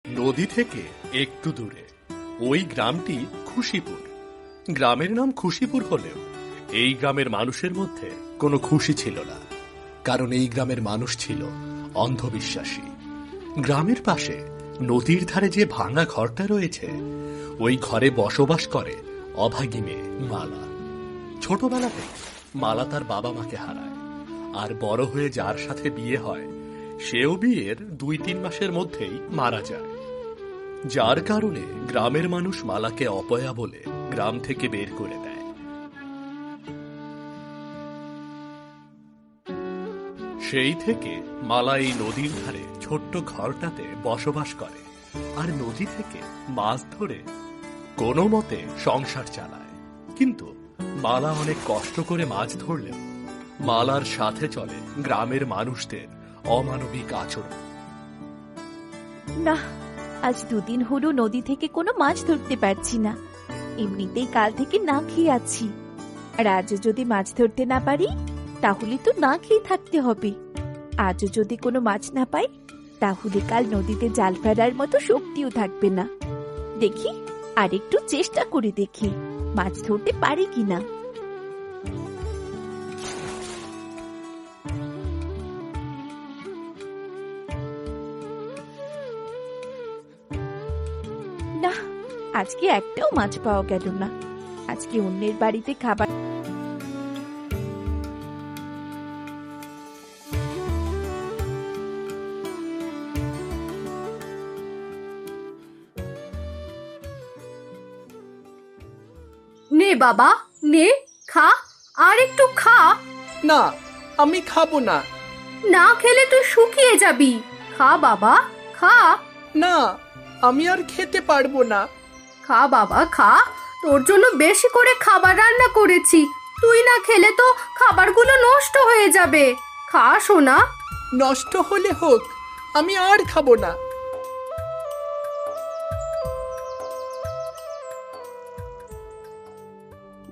নদী থেকে একটু দূরে ওই গ্রামটি খুশিপুর। গ্রামের নাম খুশিপুর হলেও এই গ্রামের মানুষের মধ্যে কোনো খুশি ছিল না, কারণ এই গ্রামের মানুষ ছিল অন্ধবিশ্বাসী। গ্রামের পাশে নদীর ধারে যে ভাঙা ঘরটা রয়েছে, ওই ঘরে বসবাস করে অভাগী মেয়ে মালা। ছোটবেলাতে মালা তার বাবা মাকে হারায়, আর বড় হয়ে যার সাথে বিয়ে হয় সেও বিয়ের 2-3 মাসের মধ্যেই মারা যায়। যার কারণে গ্রামের মানুষ মালাকে অপয়া বলে গ্রাম থেকে বের করে দেয়। সেই থেকে মালা এই নদীর ধারে ছোট্ট ঘরটাতে বসবাস করে, আর নদী থেকে মাছ ধরে কোনো মতে সংসার চালায়। কিন্তু মালা অনেক কষ্ট করে মাছ ধরলেও মালার সাথে চলে গ্রামের মানুষদের অমানবিক আচরণ। না, আজ 2 দিন হলো নদী থেকে কোনো মাছ ধরতে পারছি না। এমনিতেই কাল থেকে না খেয়ে আছি, আর আজও যদি মাছ ধরতে না পারি তাহলে তো না খেয়ে থাকতে হবে। আজও যদি কোনো মাছ না পাই তাহলে কাল নদীতে জাল ফেলার মতো শক্তিও থাকবে না। দেখি, আর একটু চেষ্টা করে দেখি মাছ ধরতে পারি কিনা। না, আজকে একটাও মাছ পাওয়া গেল না। আজকে অন্যের বাড়িতে খাবার। নে বাবা, নে, খা, আর একটু খা। না, আমি খাবো না। না খেলে তুই শুকিয়ে যাবি। খা বাবা, খা। না, আমি আর খেতে পারবো না। খা বাবা, খা। তোর জন্য বেশি করে খাবার রান্না করেছি, তুই না খেলে তো খাবারগুলো নষ্ট হয়ে যাবে। খা সোনা। নষ্ট হলে হোক, আমি আর খাবো না।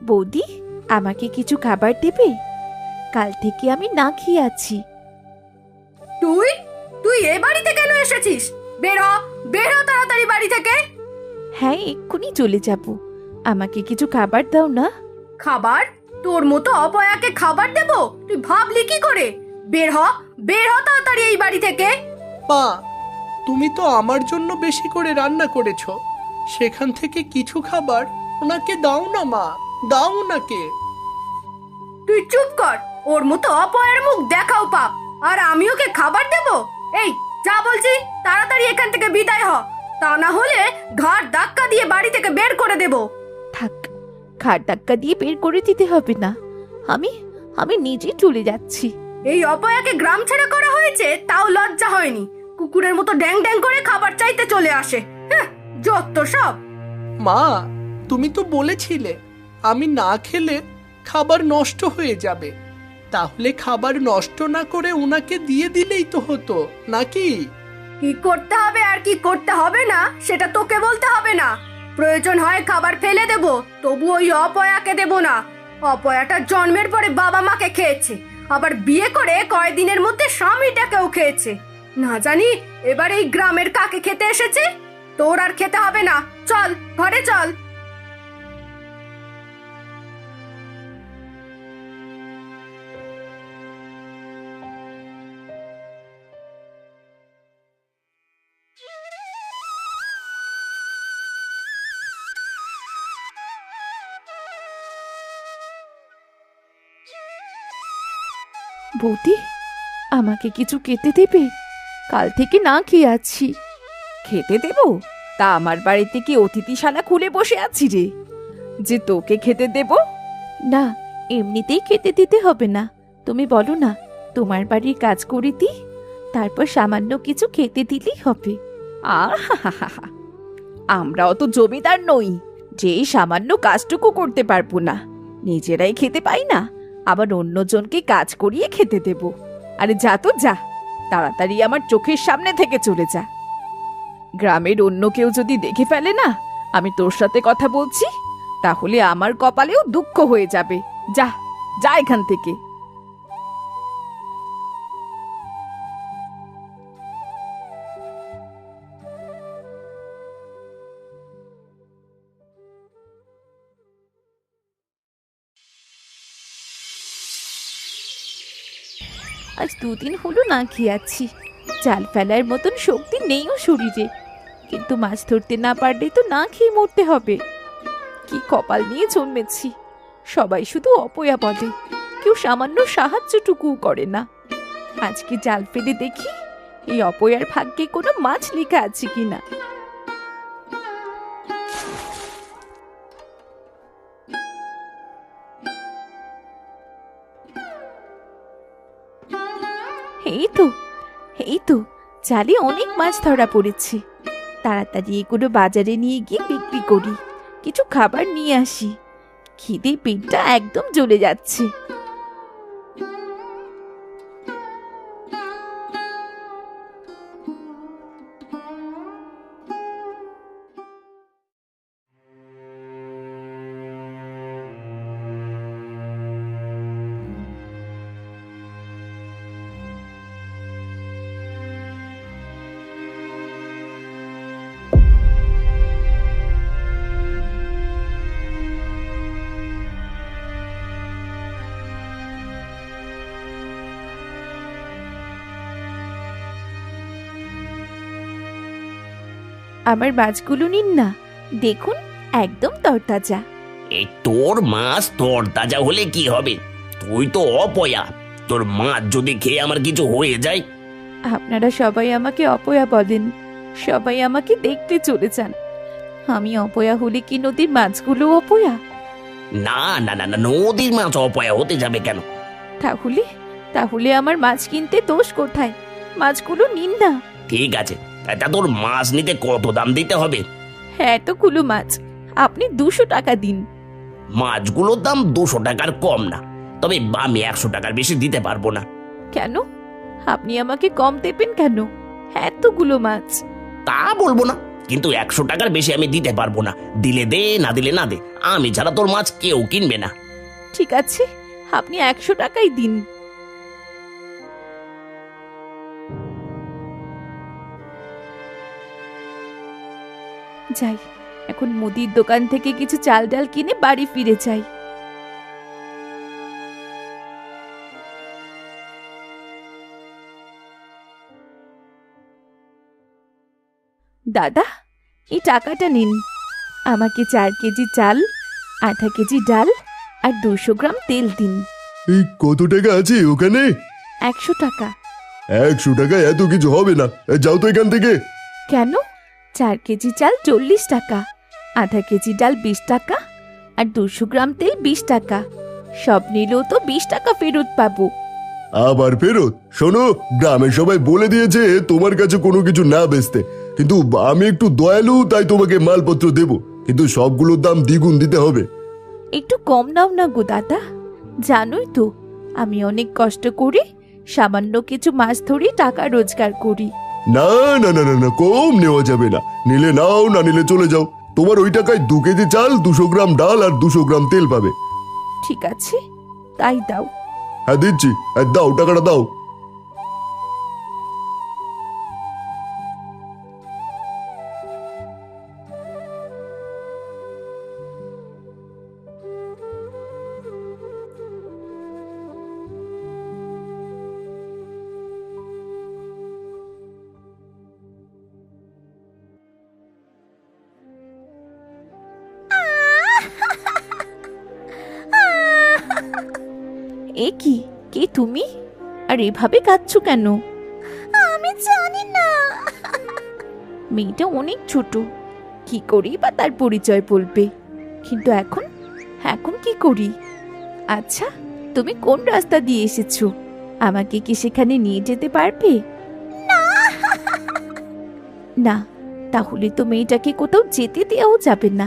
বৌদি, আমাকে কিছু খাবার দেবে? কাল থেকে আমি না খেয়ে আছি। তুই তুই এ বাড়িতে কেন এসেছিস? বের হ, বের হ তাড়াতাড়ি বাড়ি থেকে। হ্যাঁ, এক্ষুনি চলে যাব। আমাকে কিছু খাবার দাও না। খাবার? তোর মতো অপয়াকে খাবার দেব? তুই ভাবলি কি করে? বের হ, বের হ তাড়াতাড়ি এই বাড়ি থেকে। মা, তুমি তো আমার জন্য বেশি করে রান্না করেছো, সেখান থেকে কিছু খাবার ওনাকে দাও না মা, দাও ওনাকে। তুই চুপ কর, ওর মতো অপয়ের মুখ দেখাও পাপ, আর আমি ওকে খাবার দেব? এই যা বলছি, তাড়াতাড়ি এখান থেকে বিদায় হ, তা না হলে ঘাড় ধাক্কা দিয়ে বাড়ি থেকে বের করে দেব। থাক, ঘাড় ধাক্কা দিয়ে বের করে দিতে হবে না। আমি আমি নিজেই চলে যাচ্ছি। এই অপয়াকে গ্রাম ছেড়ে করা হয়েছে, তাও লজ্জা হয়নি। কুকুরের মতো ড্যাং ড্যাং করে খাবার চাইতে চলে আসে। হ্যাঁ, যত সব। মা, তুমি তো বলেছিলে আমি না খেলে খাবার নষ্ট হয়ে যাবে, তাহলে খাবার নষ্ট না করে ওনাকে দিয়ে দিলেই তো হতো নাকি? কি করতে হবে আর কি করতে হবে না সেটা তোকে বলতে হবে না। প্রয়োজন হয় খাবার ফেলে দেব, তবু ওই অপয়াকে দেব না। অপয়াটা জন্মের পরে বাবা মাকে খেয়েছে, আবার বিয়ে করে কয়েকদিনের মধ্যে স্বামীটাকেও খেয়েছে। না জানি এবার এই গ্রামের কাকে খেতে এসেছে। তোর আর খেতে হবে না, চল ঘরে চল। বৌদি, আমাকে কিছু খেতে দেবে? কাল থেকে না খেয়ে আছি। খেতে দেব? তা আমার বাড়িতে কি অতিথিশালা খুলে বসে আছি রে, যে তোকে খেতে দেব? না, এমনিতেই খেতে দিতে হবে না। তুমি বলো না তোমার বাড়ির কাজ করে দিই, তারপর সামান্য কিছু খেতে দিলেই হবে। আহা, আমরা অত জমিদার নই যে এই সামান্য কাজটুকু করতে পারবো না। নিজেরাই খেতে পাই না, আবার অন্যজনকে কাজ করিয়ে খেতে দেব। আরে যা তো যা, তাড়াতাড়ি আমার চোখের সামনে থেকে চলে যা। গ্রামের অন্য কেউ যদি দেখে ফেলে না আমি তোর সাথে কথা বলছি, তাহলে আমার কপালেও দুঃখ হয়ে যাবে। যা যা এখান থেকে। আজ 2 দিন হলো না খেয়ে আছি। জাল ফেলার মতন শক্তি নেইও শরীরে, কিন্তু মাছ ধরতে না পারলে তো না খেয়ে মরতে হবে। কি কপাল নিয়ে জন্মেছি, সবাই শুধু অপয়া বলে, কেউ সামান্য সাহায্যটুকুও করে না। আজকে জাল ফেলে দেখি এই অপয়ার ভাগ্যে কোনো মাছ লেখা আছে কিনা। এই তো এই তো জালে অনেক মাছ ধরা পড়েছে। তাড়াতাড়ি এগুলো বাজারে নিয়ে গিয়ে বিক্রি করি, কিছু খাবার নিয়ে আসি। খিদে পেটটা একদম জ্বলে যাচ্ছে। আমার মাছগুলো নিন না, দেখুন একদম তরতাজা। এই তোর মাছ তরতাজা হলে কি হবে? তুই তো অপয়া, তোর মাছ যদি খেয়ে আমার কিছু হয়ে যায়। আপনারা সবাই আমাকে অপয়া বলেন, সবাই আমাকে দেখতে চলে যান। আমি অপয়া হলে কি নদীর মাছগুলো অপয়া? না না না না, নদীর মাছ অপয়া হতে যাবে কেন? তাহলে তাহলে আমার মাছ কিনতে দোষ কোথায়? মাছগুলো নিন না। ঠিক আছে, তা তোর মাছ নিতে কত দাম দিতে হবে? হ্যাঁ, এতগুলো মাছ আপনি 200 টাকা দিন। মাছগুলোর দাম 200 টাকার কম না, তবে আমি 100 টাকার বেশি দিতে পারবো না। কেন? আপনি আমাকে কম দেবেন কেন? এতগুলো মাছ। তা বলবো না, কিন্তু 100 টাকার বেশি আমি দিতে পারবো না। দিলে দে, না দিলে না দে, আমি ছাড়া তোর মাছ কেউ কিনবে না। ঠিক আছে, আপনি 100 টাকাই দিন। যাই, এখন মুদির দোকান থেকে কিছু চাল ডাল কিনে বাড়ি ফিরে যাই। দাদা, এই টাকাটা নিন। আমাকে 4 কেজি চাল, আধা কেজি ডাল আর 200 গ্রাম তেল দিন। এই কত টাকা আছে ওখানে? 100 টাকা। 100 টাকায় এত কিছু হবে না, যাও তো এখান থেকে। কেন? 4 কেজি চাল 40 টাকা, আধা কেজি ডাল 20 টাকা আর 200 গ্রাম তেল 20 টাকা। সব নিলেও তো 20 টাকা ফেরত পাবো। আবার ফেরত? শোনো, গ্রামের সবাই বলে দিয়েছে তোমার কাছে কোনো কিছু না বেচতে, কিন্তু আমি একটু দয়ালু তাই তোমাকে মালপত্র দেব, কিন্তু সবগুলোর দাম দ্বিগুণ দিতে হবে। একটু কম নাও না গো দাদা, জানোই তো আমি অনেক কষ্ট করে সামান্য কিছু মাছ ধরে টাকা রোজগার করি। না না না না না, কম নেওয়া যাবে না। নিলে নাও, না নিলে চলে যাও। তোমার ওই টাকায় 2 কেজি চাল, 200 গ্রাম ডাল আর 200 গ্রাম তেল পাবে। ঠিক আছে, তাই দাও। হ্যাঁ দিচ্ছি, দাও টাকাটা দাও। এ কি, কে তুমি? আর এভাবে কাঁদছো কেন? আমি জানি না। মেয়েটা অনেক ছোট, কি করি বা তার পরিচয় বলবে, কিন্তু এখন এখন কি করি? আচ্ছা, তুমি কোন রাস্তা দিয়ে এসেছো? আমাকে কি সেখানে নিয়ে যেতে পারবে? না, তাহলে তো মেয়েটাকে কোথাও যেতে দেওয়াও যাবে না।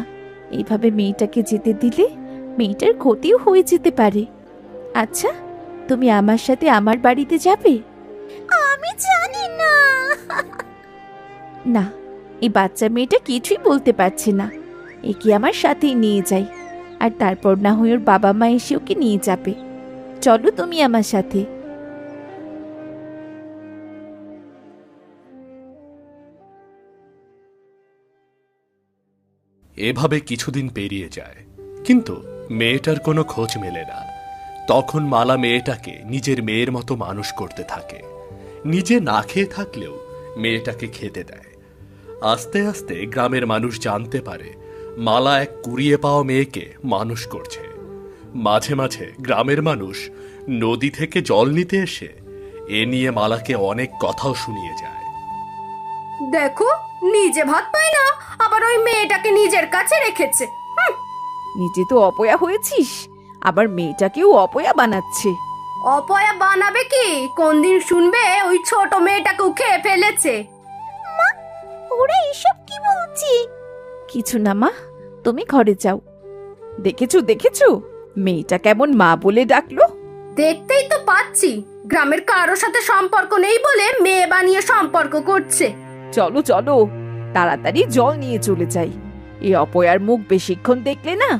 এইভাবে মেয়েটাকে যেতে দিলে মেয়েটার ক্ষতিও হয়ে যেতে পারে। আচ্ছা, তুমি আমার সাথে আমার বাড়িতে যাবে? আমি জানি না। না, এই বাচ্চা মেয়েটা কিছুই বলতে পারছে না। একে আমার সাথেই নিয়ে যাই, আর তারপর না হয় ওর বাবা মা এসে ওকে নিয়ে যাবে। চলো তুমি আমার সাথে। এভাবে কিছুদিন পেরিয়ে যায়, কিন্তু মেয়েটার কোনো খোঁজ মেলে না। তখন মালা মেয়েটাকে নিজের মেয়ের মতো মানুষ করতে থাকে। নিজে না খেয়ে থাকলেও মেয়েটাকে খেতে দেয়। আস্তে আস্তে গ্রামের মানুষ জানতে পারে মালা এক কুড়িয়ে পাওয়া মেয়েকে মানুষ করছে। মাঝে মাঝে গ্রামের মানুষ নদী থেকে জল নিতে এসে এ নিয়ে মালাকে অনেক কথাও শুনিয়ে যায়। দেখো, নিজে ভাত পায় না, আবার ওই মেয়েটাকে নিজের কাছে রেখেছে। নিজে তো অপয়া হয়েছিস, আবার মেয়েটাকেও অপয়া বানাচ্ছে। অপয়া বানাবে কি? কোন দিন শুনবে ওই ছোট মেয়েটাকেও খেয়ে ফেলেছে? ওরা এসব কি বলছে? কিছু না মা, তুমি ঘরে যাও। দেখেছো দেখেছো, মেয়েটা কেমন মা বলে ডাকলো। দেখতেই তো পাচ্ছি, গ্রামের কারোর সাথে সম্পর্ক নেই বলে মেয়ে বানিয়ে সম্পর্ক করছে। চলো চলো, তাড়াতাড়ি জল নিয়ে চলে যাই। এই অপয়ার মুখ বেশিক্ষণ দেখলে না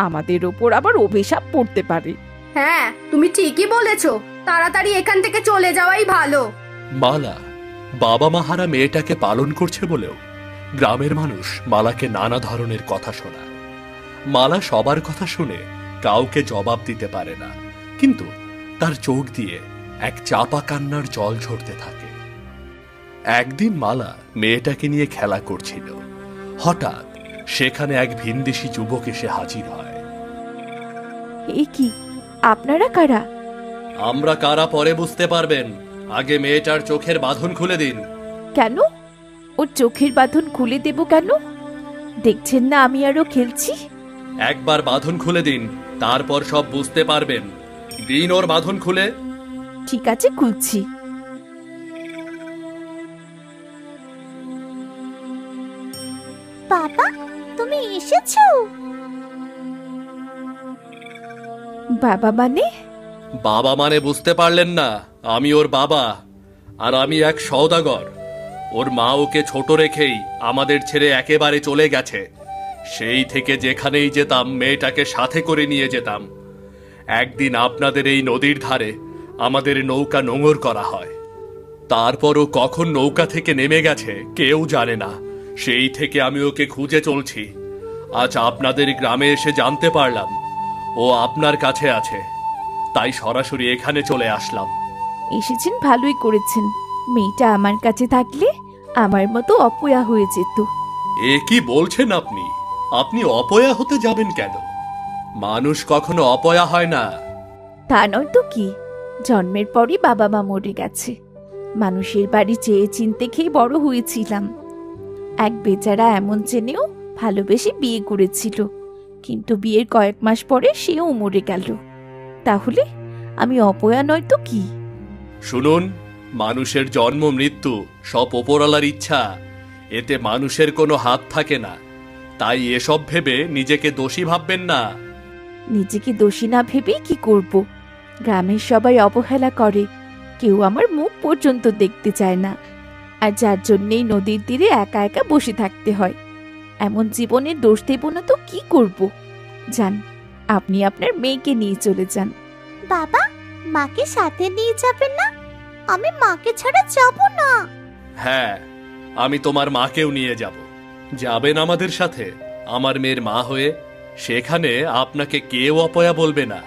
আমাদের ওপর আবার অভিশাপ পড়তে পারে। হ্যাঁ, তুমি ঠিকই বলেছো, তাড়াতাড়ি এখান থেকে চলে যাওয়াই ভালো। মালা বাবা মাহারা মেয়েটাকে পালন করছে বলেও গ্রামের মানুষ মালাকে নানা ধরনের কথা শোনায়। মালা সবার কথা শুনে কাউকে জবাব দিতে পারে না, কিন্তু তার চোখ দিয়ে এক চাপা কান্নার জল ঝরতে থাকে। একদিন মালা মেয়েটাকে নিয়ে খেলা করছিল। হঠাৎ সেখানে এক ভিনদেশী যুবক এসে হাজির হয়। এ কি, আপনারা কারা? আমরা কারা পরে বুঝতে পারবেন, আগে মেয়েটার চোখের বাঁধন খুলে দিন। কেন? ওর চোখের বাঁধন খুলে দেব কেন? দেখছেন না আমি আরো খেলছি। একবার বাঁধন খুলে দিন, তারপর সব বুঝতে পারবেন। দিন ওর বাঁধন খুলে। ঠিক আছে, খুলছি। বাবা, তুমি এসেছো? বাবা মানে? বাবা মানে বুঝতে পারলেন না? আমি ওর বাবা, আর আমি এক সওদাগর। ওর মা ওকে ছোট রেখেই আমাদের ছেড়ে একেবারে চলে গেছে। সেই থেকে যেখানেই যেতাম মেয়েটাকে সাথে করে নিয়ে যেতাম। একদিন আপনাদের এই নদীর ধারে আমাদের নৌকা নোঙর করা হয়। তারপরও কখন নৌকা থেকে নেমে গেছে কেউ জানে না। সেই থেকে আমি ওকে খুঁজে চলছি। আজ আপনাদের গ্রামে এসে জানতে পারলাম ও আপনার কাছে আছে, তাই সরাসরি এখানে চলে আসলাম। এসেছেন, ভালোই করেছেন। মেয়েটা আমার কাছে থাকলে আমার মতো অপয়া হয়ে যেত। এ কি বলছেন আপনি? আপনি অপয়া হতে যাবেন কেন? মানুষ কখনো অপয়া হয় না। তা নয় তো কি, জন্মের পরই বাবা মা মরে গেছে। মানুষের বাড়ি চেয়ে চিনতে খেয়ে বড় হয়েছিলাম। এক বেচারা এমন চেনেও ভালোবেসে বিয়ে করেছিল, কিন্তু বিয়ের কয়েক মাস পরে সেও মরে গেল। তাহলে আমি অপয়া নয় তো কি? শুনুন, মানুষের জন্ম মৃত্যু সব ওপরওয়ালার ইচ্ছা, এতে মানুষের কোনো হাত থাকে না। তাই এসব ভেবে নিজেকে দোষী ভাববেন না। নিজেকে দোষী না ভেবেই কি করব? গ্রামের সবাই অবহেলা করে, কেউ আমার মুখ পর্যন্ত দেখতে চায় না। আর যার জন্যেই নদীর তীরে একা একা বসে থাকতে হয়। এমন জীবনের দোষ দেব না তো কি করব? যান, আপনি আপনার মেয়েকে নিয়ে চলে যান। বাবা, মাকে সাথে নিয়ে যাবেন না? আমি মাকে ছাড়া যাব না। হ্যাঁ, আমি তোমার মাকেও নিয়ে যাব। যাবেন আমাদের সাথে আমার মেয়ের মা হয়ে। সেখানে আপনাকে কেউ অপয়া বলবে না।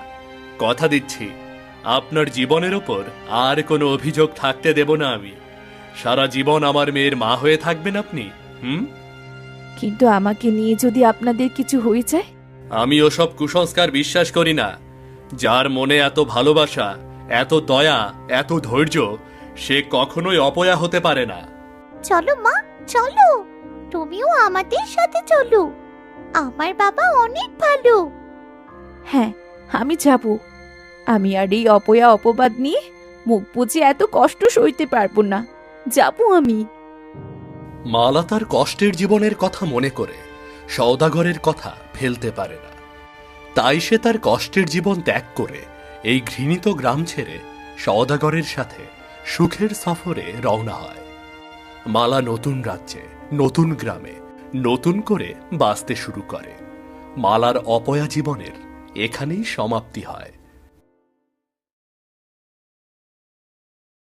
কথা দিচ্ছি, আপনার জীবনের ওপর আর কোনো অভিযোগ থাকতে দেব না আমি। সারা জীবন আমার মেয়ের মা হয়ে থাকবেন আপনি। কিন্তু আমাকে নিয়ে যদি আপনাদের কিছু হয়ে যায়? আমি ওসব কুসংস্কার বিশ্বাস করি না। যার মনে এত ভালোবাসা, এত দয়া, এত ধৈর্য, সে কখনোই অপয়া হতে পারে না। চলো মা, চলো, তুমিও আমাদের সাথে চলো। আমার বাবা অনেক ভালো। হ্যাঁ, আমি যাব। আমি আর এই অপয়া অপবাদ নিয়ে মুখ বুজে এত কষ্ট সইতে পারবো না। যাব আমি। মালা তার কষ্টের জীবনের কথা মনে করে সওদাগরের কথা ফেলতে পারে না। তাই সে তার কষ্টের জীবন ত্যাগ করে এই ঘৃণিত গ্রাম ছেড়ে সওদাগরের সাথে সুখের সফরে রওনা হয়। মালা নতুন রাজ্যে, নতুন গ্রামে নতুন করে বাঁচতে শুরু করে। মালার অপয়া জীবনের এখানেই সমাপ্তি হয়।